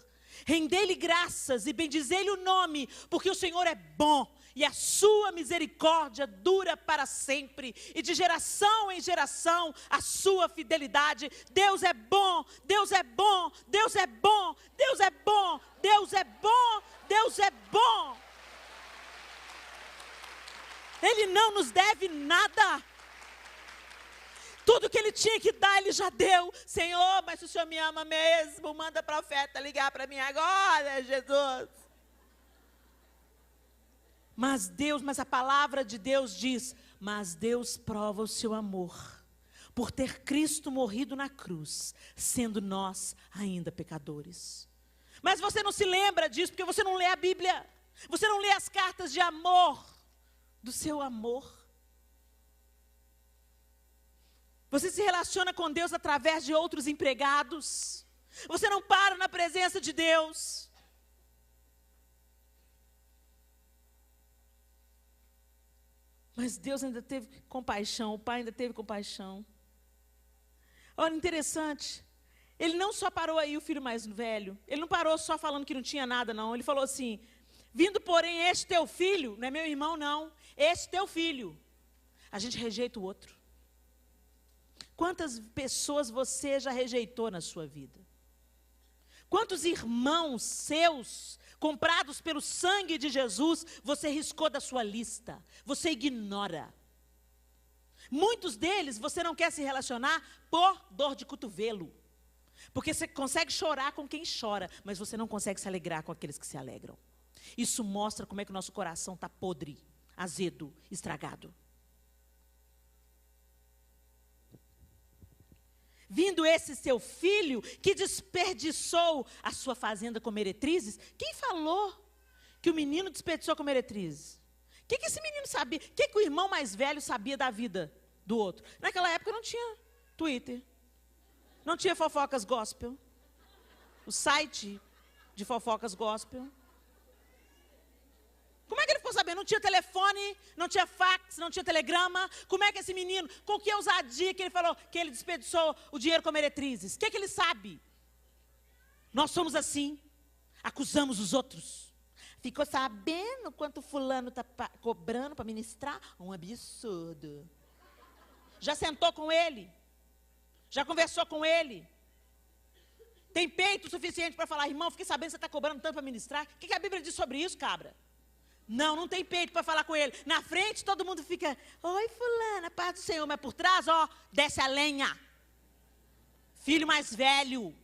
Rendei-lhe graças e bendizei-lhe o nome, porque o Senhor é bom, e a sua misericórdia dura para sempre, e de geração em geração a sua fidelidade. Deus é bom, Deus é bom, Deus é bom, Deus é bom, Deus é bom, Deus é bom. Ele não nos deve nada. Tudo que Ele tinha que dar, Ele já deu. Senhor, mas se o Senhor me ama mesmo, manda profeta ligar para mim agora, Jesus. Mas a palavra de Deus diz: mas Deus prova o seu amor, por ter Cristo morrido na cruz, sendo nós ainda pecadores. Mas você não se lembra disso, porque você não lê a Bíblia. Você não lê as cartas de amor, do seu amor. Você se relaciona com Deus através de outros empregados. Você não para na presença de Deus. Mas Deus ainda teve compaixão, o Pai ainda teve compaixão. Olha, interessante. Ele não só parou aí o filho mais velho. Ele não parou só falando que não tinha nada, não. Ele falou assim: vindo, porém, este teu filho, não é meu irmão, não. Este teu filho. A gente rejeita o outro. Quantas pessoas você já rejeitou na sua vida? Quantos irmãos seus, comprados pelo sangue de Jesus, você riscou da sua lista? Você ignora. Muitos deles você não quer se relacionar por dor de cotovelo. Porque você consegue chorar com quem chora, mas você não consegue se alegrar com aqueles que se alegram. Isso mostra como é que o nosso coração está podre, azedo, estragado. Vindo esse seu filho, que desperdiçou a sua fazenda com meretrizes. Quem falou que o menino desperdiçou com meretrizes? O que esse menino sabia? O que o irmão mais velho sabia da vida do outro? Naquela época não tinha Twitter. Não tinha fofocas gospel. O site de fofocas gospel. Como é que ele ficou sabendo? Não tinha telefone, não tinha fax, não tinha telegrama. Como é que esse menino, com que ousadia que ele falou que ele desperdiçou o dinheiro com meretrizes? O que ele sabe? Nós somos assim. Acusamos os outros. Ficou sabendo quanto fulano está cobrando para ministrar? Um absurdo. Já sentou com ele? Já conversou com ele? Tem peito suficiente para falar, irmão, fiquei sabendo que você está cobrando tanto para ministrar. O que a Bíblia diz sobre isso, cabra? Não, não tem peito para falar com ele. Na frente todo mundo fica, oi fulana, paz do Senhor. Mas por trás, ó, desce a lenha. Filho mais velho.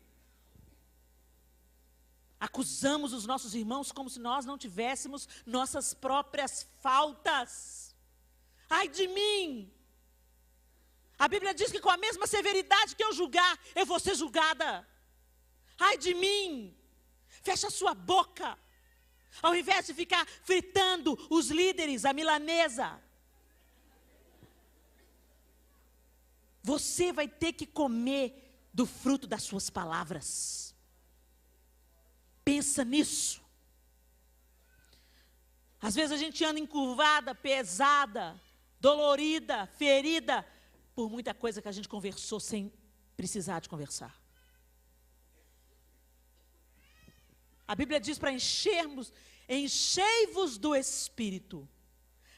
Acusamos os nossos irmãos como se nós não tivéssemos nossas próprias faltas. Ai de mim! A Bíblia diz que com a mesma severidade que eu julgar, eu vou ser julgada. Ai de mim! Fecha a sua boca. Ao invés de ficar fritando os líderes, a milanesa. Você vai ter que comer do fruto das suas palavras. Pensa nisso. Às vezes a gente anda encurvada, pesada, dolorida, ferida, por muita coisa que a gente conversou sem precisar de conversar. A Bíblia diz para enchei-vos do Espírito,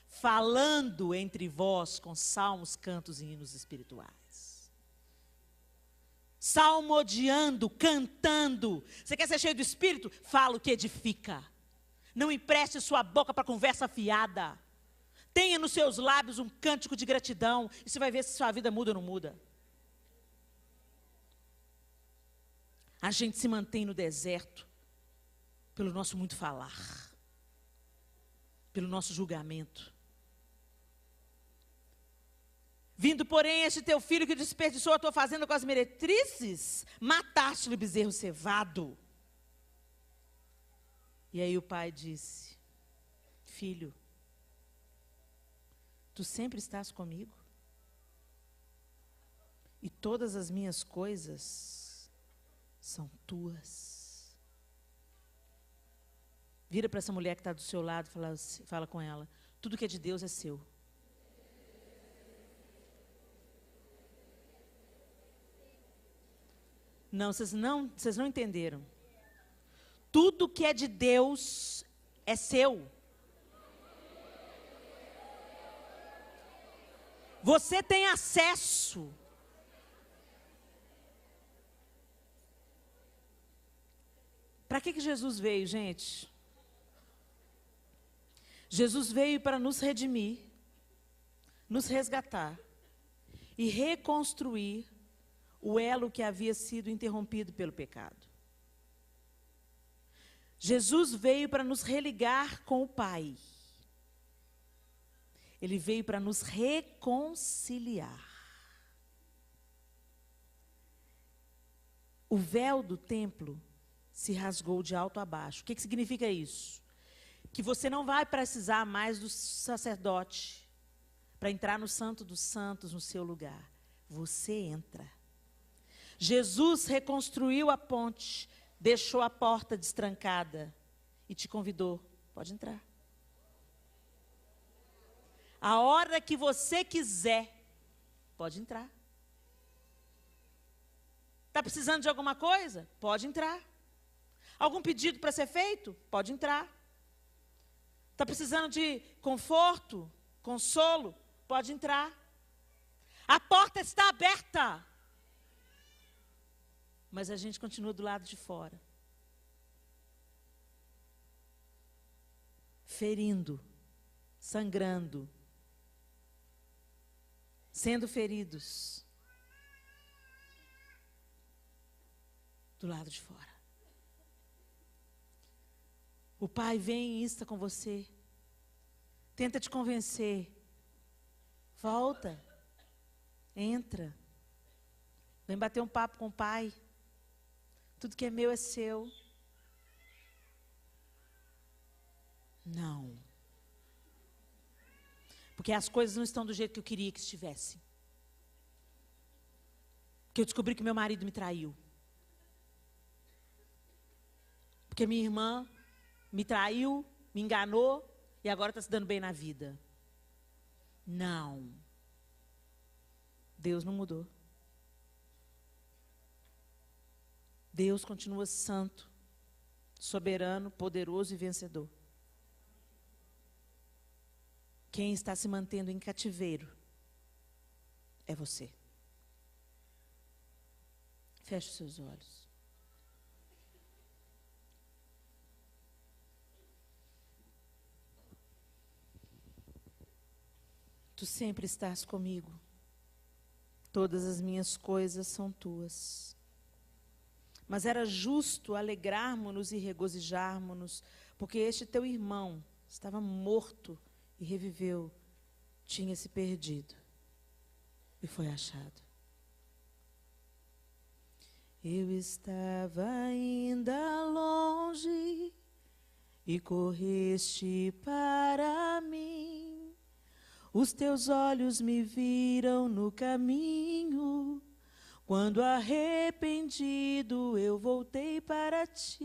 falando entre vós com salmos, cantos e hinos espirituais. Salmodiando, cantando. Você quer ser cheio do Espírito? Fala o que edifica. Não empreste sua boca para conversa fiada. Tenha nos seus lábios um cântico de gratidão. E você vai ver se sua vida muda ou não muda. A gente se mantém no deserto pelo nosso muito falar. Pelo nosso julgamento. Vindo, porém, este teu filho que desperdiçou a tua fazenda com as meretrizes, mataste-lhe o bezerro cevado. E aí o pai disse, filho, tu sempre estás comigo, e todas as minhas coisas são tuas. Vira para essa mulher que está do seu lado e fala com ela, tudo que é de Deus é seu. Não, vocês não entenderam. Tudo que é de Deus é seu. Você tem acesso. Para que Jesus veio, gente? Jesus veio para nos redimir, nos resgatar e reconstruir o elo que havia sido interrompido pelo pecado. Jesus veio para nos religar com o Pai. Ele veio para nos reconciliar. O véu do templo se rasgou de alto a baixo. O que significa isso? Que você não vai precisar mais do sacerdote para entrar no Santo dos Santos no seu lugar. Você entra. Jesus reconstruiu a ponte, deixou a porta destrancada e te convidou, pode entrar. A hora que você quiser, pode entrar. Está precisando de alguma coisa? Pode entrar. Algum pedido para ser feito? Pode entrar. Está precisando de conforto, consolo? Pode entrar. A porta está aberta. Mas a gente continua do lado de fora. Ferindo, sangrando, sendo feridos. Do lado de fora. O Pai vem e insta com você. Tenta te convencer. Volta. Entra. Vem bater um papo com o Pai. Tudo que é meu é seu. Não. Porque as coisas não estão do jeito que eu queria que estivessem. Porque eu descobri que meu marido me traiu. Porque minha irmã me traiu, me enganou e agora está se dando bem na vida. Não. Deus não mudou. Deus continua santo, soberano, poderoso e vencedor. Quem está se mantendo em cativeiro é você. Feche os seus olhos. Tu sempre estás comigo. Todas as minhas coisas são tuas. Mas era justo alegrarmos-nos e regozijarmos-nos, porque este teu irmão estava morto e reviveu, tinha se perdido e foi achado. Eu estava ainda longe e correste para mim. Os teus olhos me viram no caminho. Quando arrependido eu voltei para ti.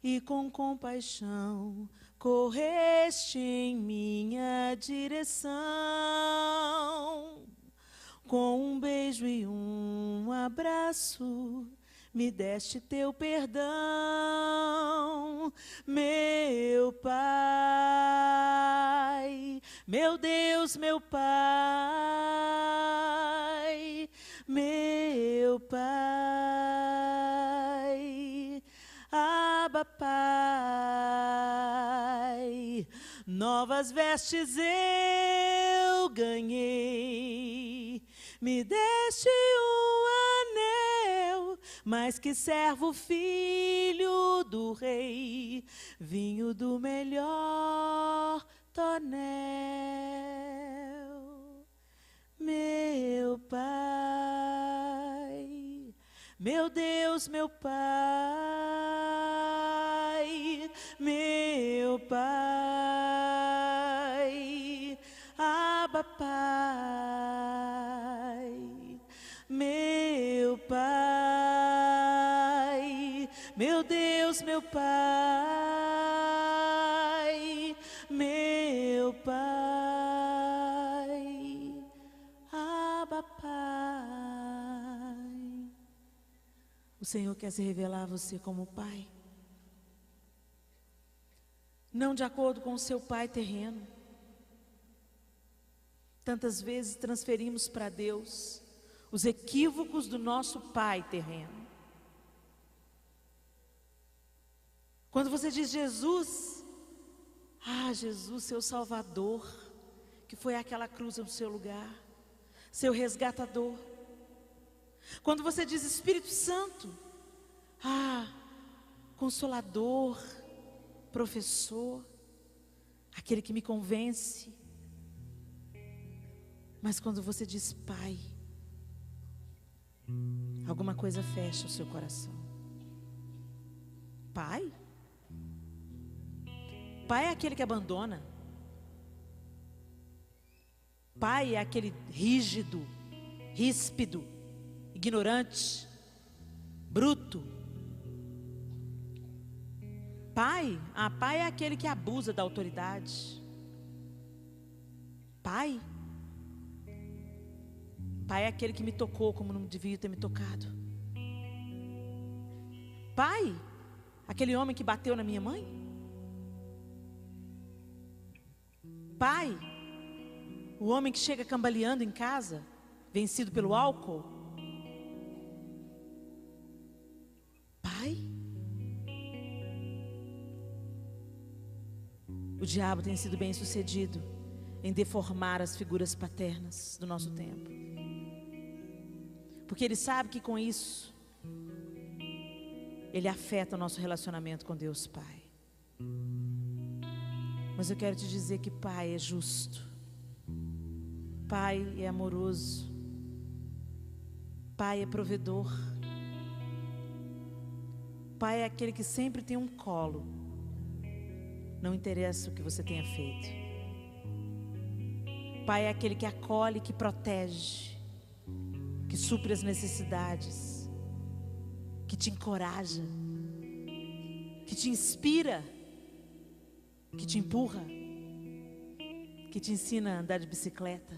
E com compaixão correste em minha direção. Com um beijo e um abraço, me deste teu perdão, meu Pai, meu Deus, meu Pai, meu Pai, Abba, Pai, novas vestes eu ganhei, me deste um anel, mais que servo, filho do rei, vinho do melhor tonel. Meu Pai, meu Deus, meu Pai, meu Pai, Abba, Pai, meu Pai, meu Deus, meu Pai, meu Pai, Abba, Pai. O Senhor quer se revelar a você como Pai, não de acordo com o seu pai terreno. Tantas vezes transferimos para Deus os equívocos do nosso pai terreno. Quando você diz Jesus, Jesus, seu Salvador, que foi àquela cruz no seu lugar, seu resgatador. Quando você diz Espírito Santo, Consolador, professor, aquele que me convence. Mas quando você diz Pai, alguma coisa fecha o seu coração. Pai? Pai é aquele que abandona. Pai é aquele rígido, ríspido, ignorante, bruto. Pai? Pai é aquele que abusa da autoridade. Pai? Pai é aquele que me tocou como não devia ter me tocado. Pai? Aquele homem que bateu na minha mãe? Pai? O homem que chega cambaleando em casa, vencido pelo álcool? Pai? O diabo tem sido bem sucedido em deformar as figuras paternas do nosso tempo, porque ele sabe que com isso ele afeta o nosso relacionamento com Deus Pai. Mas eu quero te dizer que Pai é justo, Pai é amoroso, Pai é provedor, Pai é aquele que sempre tem um colo, não interessa o que você tenha feito. Pai é aquele que acolhe, que protege, que supre as necessidades, que te encoraja, que te inspira, que te empurra, que te ensina a andar de bicicleta,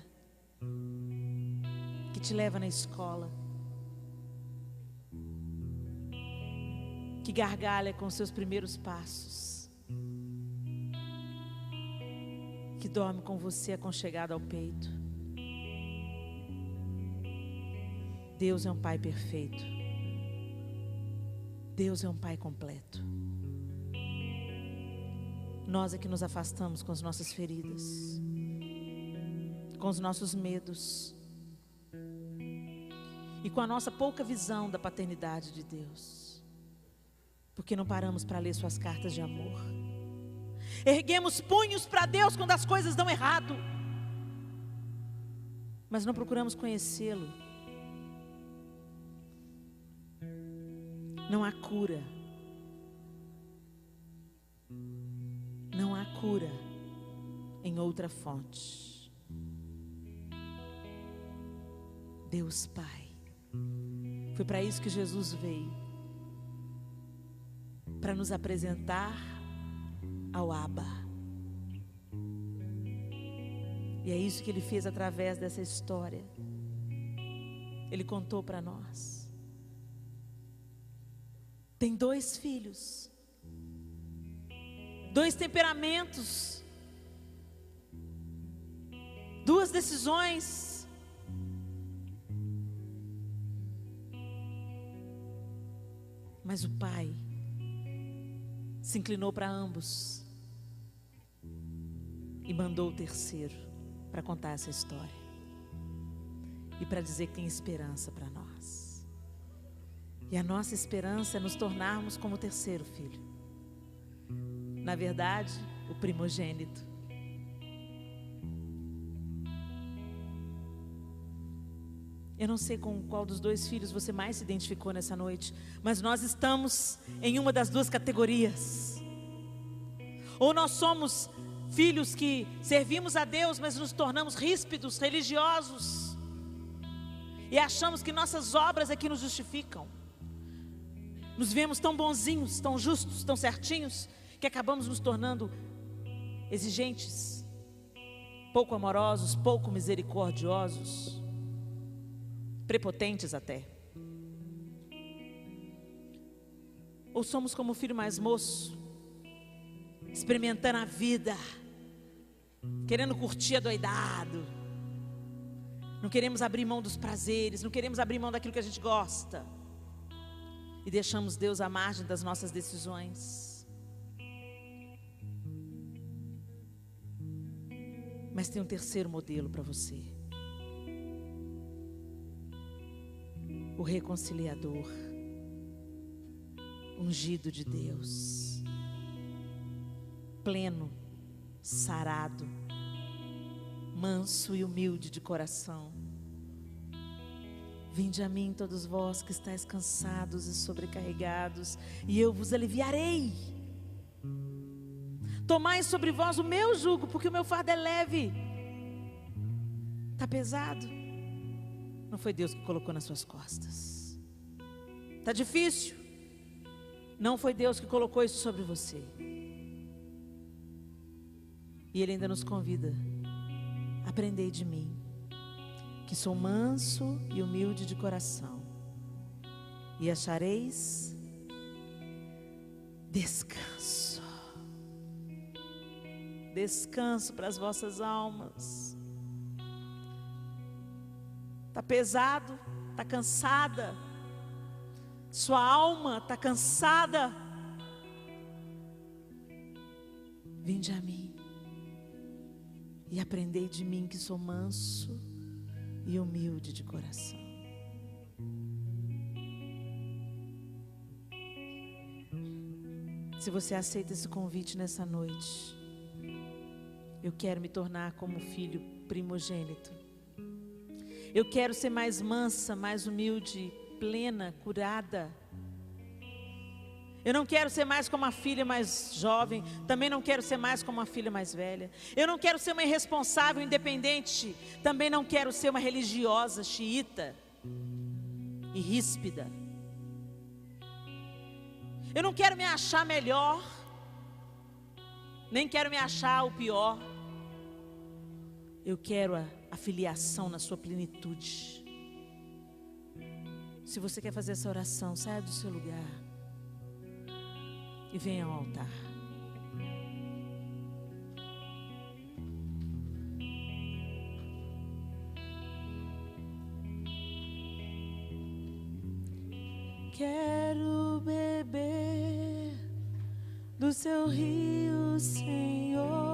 que te leva na escola, que gargalha com seus primeiros passos, que dorme com você aconchegado ao peito. Deus é um Pai perfeito. Deus é um Pai completo. Nós é que nos afastamos com as nossas feridas, com os nossos medos e com a nossa pouca visão da paternidade de Deus, porque não paramos para ler suas cartas de amor. Erguemos punhos para Deus quando as coisas dão errado, mas não procuramos conhecê-lo. Não há cura. Não há cura em outra fonte. Deus Pai. Foi para isso que Jesus veio. Para nos apresentar ao Abba. E é isso que Ele fez através dessa história. Ele contou para nós. Tem 2 filhos, 2 temperamentos, 2 decisões. Mas o pai se inclinou para ambos e mandou o terceiro para contar essa história e para dizer que tem esperança para nós. E a nossa esperança é nos tornarmos como o terceiro filho. Na verdade, o primogênito. Eu não sei com qual dos 2 filhos você mais se identificou nessa noite, mas nós estamos em uma das 2 categorias. Ou nós somos filhos que servimos a Deus, mas nos tornamos ríspidos, religiosos, e achamos que nossas obras é que nos justificam. Nos vemos tão bonzinhos, tão justos, tão certinhos, que acabamos nos tornando exigentes, pouco amorosos, pouco misericordiosos, prepotentes até. Ou somos como o filho mais moço, experimentando a vida, querendo curtir adoidado, não queremos abrir mão dos prazeres, não queremos abrir mão daquilo que a gente gosta, e deixamos Deus à margem das nossas decisões. Mas tem um terceiro modelo para você: o reconciliador, ungido de Deus, pleno, sarado, manso e humilde de coração. Vinde a mim todos vós que estáis cansados e sobrecarregados, e eu vos aliviarei. Tomai sobre vós o meu jugo, porque o meu fardo é leve. Está pesado? Não foi Deus que colocou nas suas costas. Está difícil? Não foi Deus que colocou isso sobre você. E Ele ainda nos convida: aprendei de mim, que sou manso e humilde de coração, e achareis descanso. Descanso para as vossas almas. Está pesado? Está cansada? Sua alma está cansada? Vinde a mim e aprendei de mim, que sou manso e humilde de coração. Se você aceita esse convite nessa noite, eu quero me tornar como filho primogênito. Eu quero ser mais mansa, mais humilde, plena, curada. Eu não quero ser mais como a filha mais jovem, também não quero ser mais como a filha mais velha. Eu não quero ser uma irresponsável, independente, também não quero ser uma religiosa, xiita e ríspida. Eu não quero me achar melhor, nem quero me achar o pior. Eu quero a filiação na sua plenitude. Se você quer fazer essa oração, saia do seu lugar. e venha ao altar. Quero beber do seu rio, Senhor.